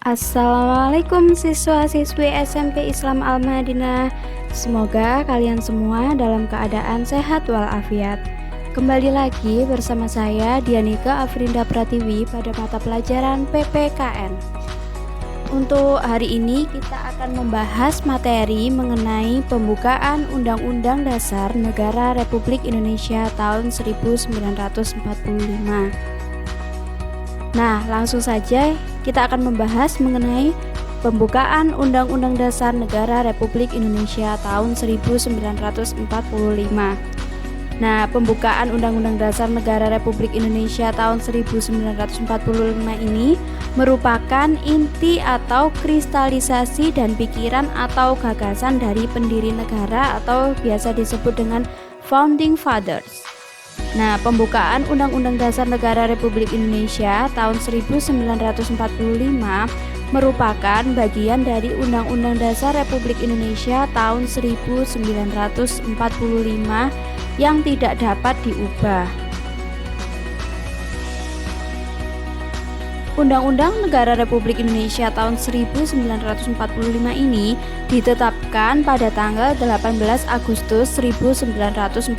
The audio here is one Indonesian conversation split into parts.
Assalamualaikum siswa-siswi SMP Islam Al-Madinah. Semoga kalian semua dalam keadaan sehat walafiat. Kembali lagi bersama saya Dianika Afrinda Pratiwi pada mata pelajaran PPKN. Untuk hari ini kita akan membahas materi mengenai pembukaan Undang-Undang Dasar Negara Republik Indonesia tahun 1945. Nah, langsung saja kita akan membahas mengenai pembukaan Undang-Undang Dasar Negara Republik Indonesia tahun 1945. Nah, pembukaan Undang-Undang Dasar Negara Republik Indonesia tahun 1945 ini merupakan inti atau kristalisasi dan pikiran atau gagasan dari pendiri negara atau biasa disebut dengan Founding Fathers. Nah, pembukaan Undang-Undang Dasar Negara Republik Indonesia tahun 1945 merupakan bagian dari Undang-Undang Dasar Republik Indonesia tahun 1945 yang tidak dapat diubah. Undang-Undang Negara Republik Indonesia tahun 1945 ini ditetapkan pada tanggal 18 Agustus 1945.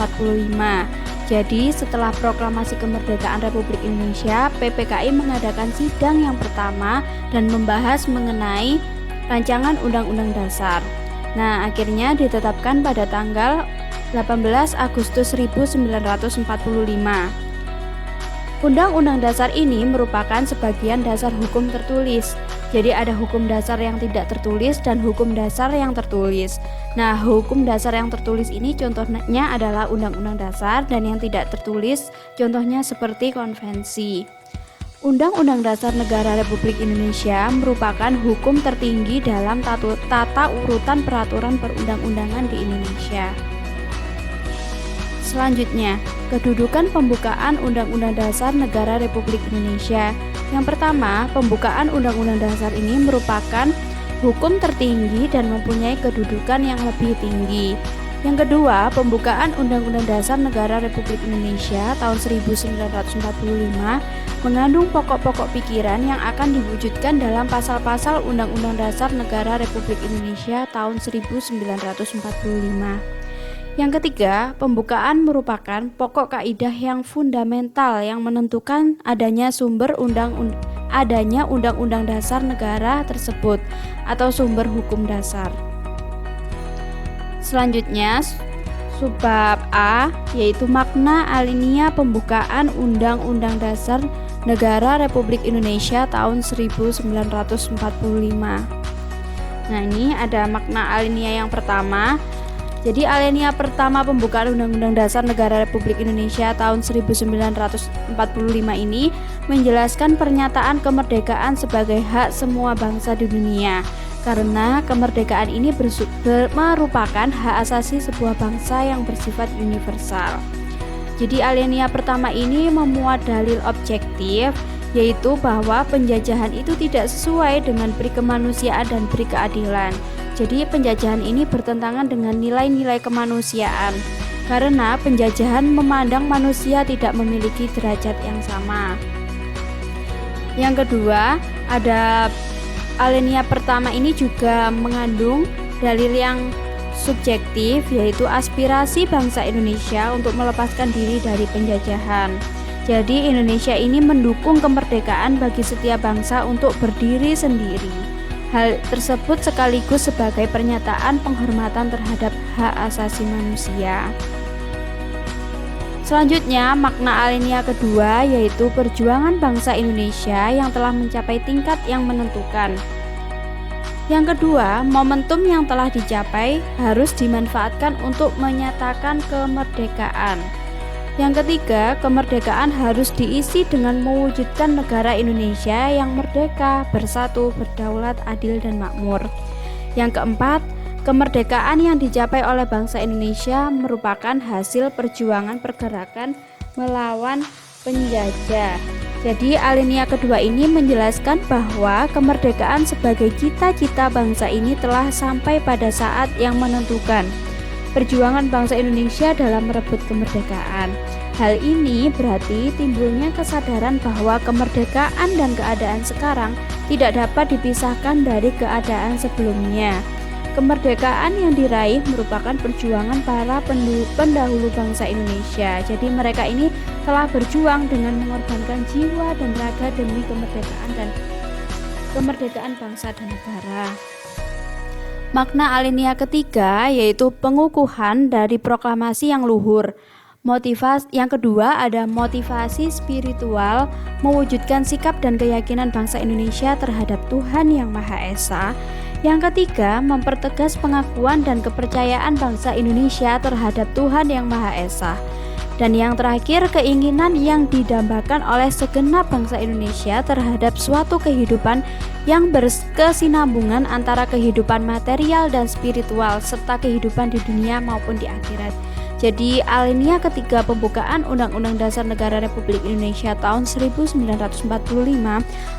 Jadi, setelah proklamasi kemerdekaan Republik Indonesia, PPKI mengadakan sidang yang pertama dan membahas mengenai rancangan Undang-Undang Dasar. Nah, akhirnya ditetapkan pada tanggal 18 Agustus 1945. Undang-Undang Dasar ini merupakan sebagian dasar hukum tertulis. Jadi ada hukum dasar yang tidak tertulis dan hukum dasar yang tertulis. Nah, hukum dasar yang tertulis ini contohnya adalah Undang-Undang Dasar, dan yang tidak tertulis contohnya seperti konvensi. Undang-Undang Dasar Negara Republik Indonesia merupakan hukum tertinggi dalam tata urutan peraturan perundang-undangan di Indonesia. Selanjutnya, kedudukan pembukaan Undang-Undang Dasar Negara Republik Indonesia. Yang pertama, pembukaan Undang-Undang Dasar ini merupakan hukum tertinggi dan mempunyai kedudukan yang lebih tinggi. Yang kedua, pembukaan Undang-Undang Dasar Negara Republik Indonesia tahun 1945 mengandung pokok-pokok pikiran yang akan diwujudkan dalam pasal-pasal Undang-Undang Dasar Negara Republik Indonesia tahun 1945. Yang ketiga, pembukaan merupakan pokok kaidah yang fundamental yang menentukan adanya undang-undang dasar negara tersebut atau sumber hukum dasar. Selanjutnya, subbab A, yaitu makna alinea pembukaan Undang-Undang Dasar Negara Republik Indonesia tahun 1945. Nah, ini ada makna alinea yang pertama. Jadi alinea pertama pembukaan Undang-Undang Dasar Negara Republik Indonesia tahun 1945 ini menjelaskan pernyataan kemerdekaan sebagai hak semua bangsa di dunia, karena kemerdekaan ini merupakan hak asasi sebuah bangsa yang bersifat universal. Jadi alinea pertama ini memuat dalil objektif, yaitu bahwa penjajahan itu tidak sesuai dengan peri kemanusiaan dan peri keadilan. Jadi penjajahan ini bertentangan dengan nilai-nilai kemanusiaan, karena penjajahan memandang manusia tidak memiliki derajat yang sama. Yang kedua, ada alinea pertama ini juga mengandung dalil yang subjektif, yaitu aspirasi bangsa Indonesia untuk melepaskan diri dari penjajahan. Jadi Indonesia ini mendukung kemerdekaan bagi setiap bangsa untuk berdiri sendiri. Hal tersebut sekaligus sebagai pernyataan penghormatan terhadap hak asasi manusia. Selanjutnya, makna alinea kedua yaitu perjuangan bangsa Indonesia yang telah mencapai tingkat yang menentukan. Yang kedua, momentum yang telah dicapai harus dimanfaatkan untuk menyatakan kemerdekaan. Yang ketiga, kemerdekaan harus diisi dengan mewujudkan negara Indonesia yang merdeka, bersatu, berdaulat, adil, dan makmur. Yang keempat, kemerdekaan yang dicapai oleh bangsa Indonesia merupakan hasil perjuangan pergerakan melawan penjajah. Jadi alinea kedua ini menjelaskan bahwa kemerdekaan sebagai cita-cita bangsa ini telah sampai pada saat yang menentukan. Perjuangan bangsa Indonesia dalam merebut kemerdekaan. Hal ini berarti timbulnya kesadaran bahwa kemerdekaan dan keadaan sekarang tidak dapat dipisahkan dari keadaan sebelumnya. Kemerdekaan yang diraih merupakan perjuangan para pendahulu bangsa Indonesia. Jadi mereka ini telah berjuang dengan mengorbankan jiwa dan raga demi kemerdekaan bangsa dan negara. Makna alinea ketiga yaitu pengukuhan dari proklamasi yang luhur. Motivasi yang kedua ada motivasi spiritual, mewujudkan sikap dan keyakinan bangsa Indonesia terhadap Tuhan Yang Maha Esa. Yang ketiga, mempertegas pengakuan dan kepercayaan bangsa Indonesia terhadap Tuhan Yang Maha Esa. Dan yang terakhir, keinginan yang didambakan oleh segenap bangsa Indonesia terhadap suatu kehidupan yang berkesinambungan antara kehidupan material dan spiritual serta kehidupan di dunia maupun di akhirat. Jadi alinea ketiga pembukaan Undang-Undang Dasar Negara Republik Indonesia tahun 1945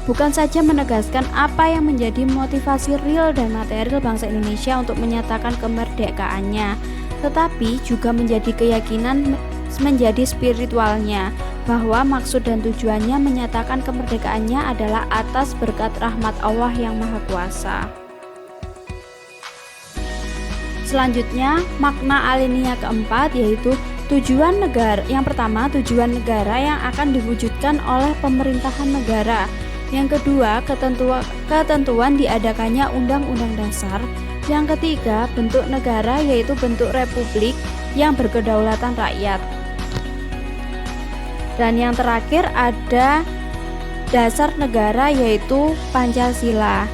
bukan saja menegaskan apa yang menjadi motivasi real dan material bangsa Indonesia untuk menyatakan kemerdekaannya, tetapi juga menjadi keyakinan menjadi spiritualnya, bahwa maksud dan tujuannya menyatakan kemerdekaannya adalah atas berkat rahmat Allah yang Maha Kuasa. Selanjutnya, makna alinea keempat yaitu tujuan negara. Yang pertama, tujuan negara yang akan diwujudkan oleh pemerintahan negara. Yang kedua, ketentuan diadakannya Undang-Undang Dasar. Yang ketiga, bentuk negara yaitu bentuk republik yang berkedaulatan rakyat. Dan yang terakhir ada dasar negara yaitu Pancasila.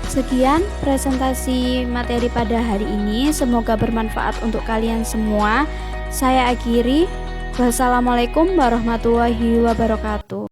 Sekian presentasi materi pada hari ini, semoga bermanfaat untuk kalian semua. Saya akhiri. Wassalamualaikum warahmatullahi wabarakatuh.